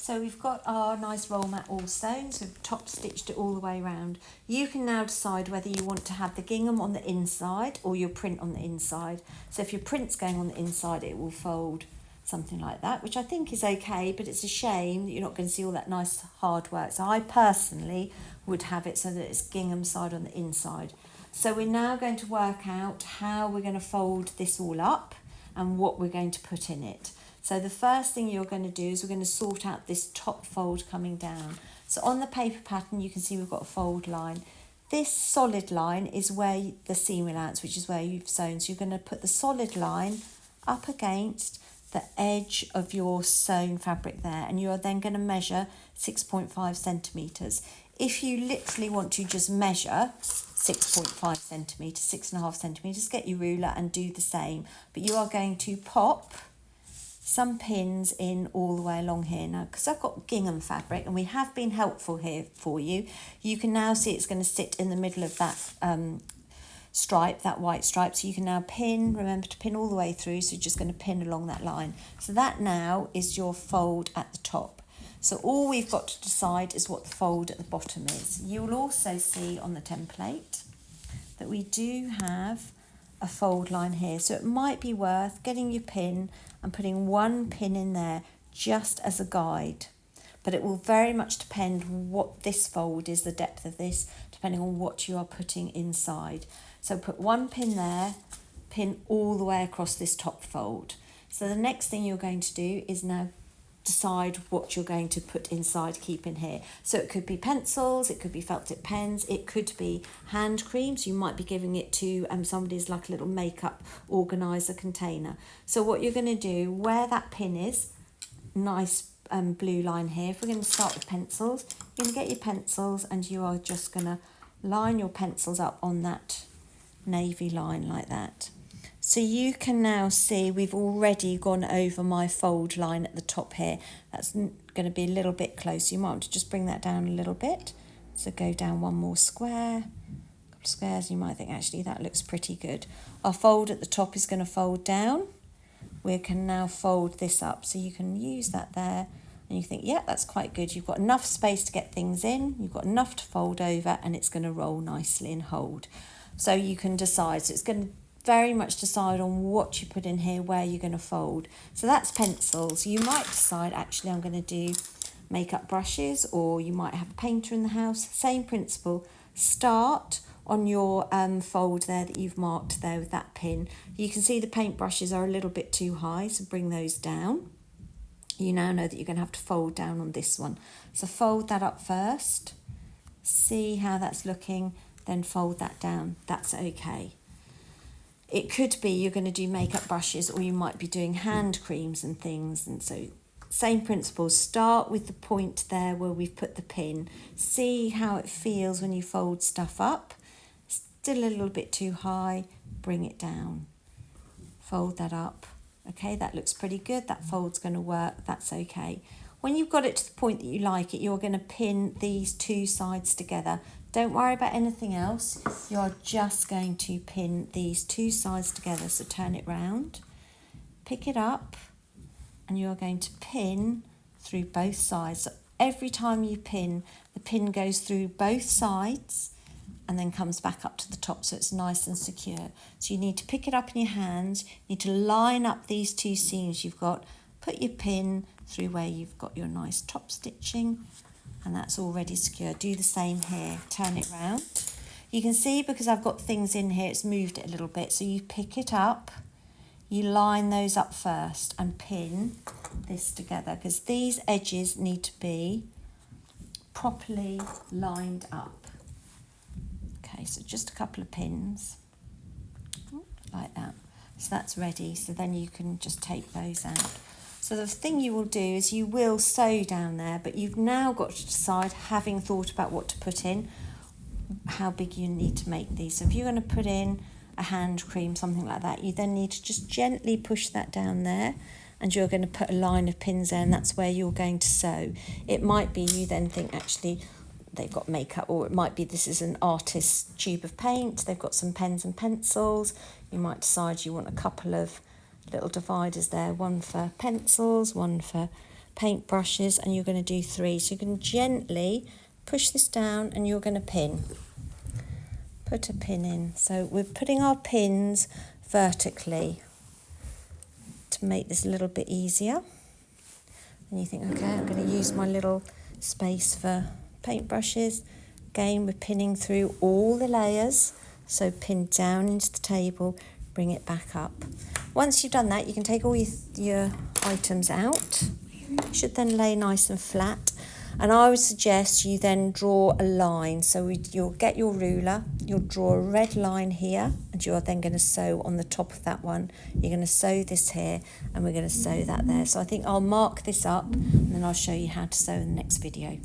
So we've got our nice roll mat all sewn, so we've top stitched it all the way around. You can now decide whether you want to have the gingham on the inside or your print on the inside. So if your print's going on the inside, it will fold something like that, which I think is okay, but it's a shame that you're not going to see all that nice hard work. So I personally would have it so that it's gingham side on the inside. So we're now going to work out how we're going to fold this all up and what we're going to put in it. So the first thing you're going to do is we're going to sort out this top fold coming down. So on the paper pattern, you can see we've got a fold line. This solid line is where the seam allowance, which is where you've sewn. So you're going to put the solid line up against the edge of your sewn fabric there, and you are then going to measure 6.5 centimetres. If you literally want to just measure 6.5 centimetres, 6.5 centimetres, get your ruler and do the same. But you are going to pop some pins in all the way along here. Now, because I've got gingham fabric and we have been helpful here for you, you can now see it's going to sit in the middle of that stripe, that white stripe. So you can now pin, remember to pin all the way through. So you're just going to pin along that line. So that now is your fold at the top. So all we've got to decide is what the fold at the bottom is. You will also see on the template that we do have a fold line here. So it might be worth getting your pin and putting one pin in there just as a guide. But it will very much depend what this fold is, the depth of this, depending on what you are putting inside. So put one pin there, pin all the way across this top fold. So the next thing you're going to do is now decide what you're going to put inside, keep in here. So it could be pencils, it could be felt tip pens, it could be hand creams. You might be giving it to somebody's like a little makeup organizer container. So what you're going to do, where that pin is, nice blue line here. If we're going to start with pencils, you're going to get your pencils and you are just going to line your pencils up on that navy line like that. So you can now see we've already gone over my fold line at the top here. That's going to be a little bit close. You might want to just bring that down a little bit. So go down one more square, a couple of squares. You might think actually that looks pretty good. Our fold at the top is going to fold down. We can now fold this up. So you can use that there and you think, yeah, that's quite good. You've got enough space to get things in. You've got enough to fold over and it's going to roll nicely and hold. So you can decide. So it's going to very much decide on what you put in here, where you're going to fold. So that's pencils. You might decide, actually, I'm going to do makeup brushes, or you might have a painter in the house. Same principle. Start on your fold there that you've marked there with that pin. You can see the paint brushes are a little bit too high, so bring those down. You now know that you're going to have to fold down on this one. So fold that up first. See how that's looking, then fold that down. That's okay. It could be you're going to do makeup brushes, or you might be doing hand creams and things. And so same principles. Start with the point there where we've put the pin. See how it feels when you fold stuff up. Still a little bit too high. Bring it down. Fold that up. Okay, that looks pretty good. That fold's going to work. That's okay. When you've got it to the point that you like it, you're going to pin these two sides together. Don't worry about anything else. You're just going to pin these two sides together. So turn it round, pick it up, and you're going to pin through both sides. So every time you pin, the pin goes through both sides and then comes back up to the top, so it's nice and secure. So you need to pick it up in your hands. You need to line up these two seams you've got. Put your pin through where you've got your nice top stitching, and that's already secure. Do the same here. Turn it round. You can see because I've got things in here, it's moved it a little bit. So you pick it up, you line those up first and pin this together, because these edges need to be properly lined up. Okay, so just a couple of pins like that. So that's ready. So then you can just take those out. So the thing you will do is you will sew down there, but you've now got to decide, having thought about what to put in, how big you need to make these. So if you're going to put in a hand cream, something like that, you then need to just gently push that down there, and you're going to put a line of pins there, and that's where you're going to sew. It might be you then think, actually, they've got makeup, or it might be this is an artist's tube of paint, they've got some pens and pencils. You might decide you want a couple of little dividers there, one for pencils, one for paint brushes, and you're going to do 3. So you can gently push this down and you're going to pin. Put a pin in. So we're putting our pins vertically to make this a little bit easier. And you think, okay, I'm going to use my little space for paintbrushes. Again, we're pinning through all the layers. So pin down into the table, bring it back up. Once you've done that, you can take all your items out. It should then lay nice and flat. And I would suggest you then draw a line. So you'll get your ruler, you'll draw a red line here, and you're then going to sew on the top of that one. You're going to sew this here, and we're going to sew that there. So I think I'll mark this up, and then I'll show you how to sew in the next video.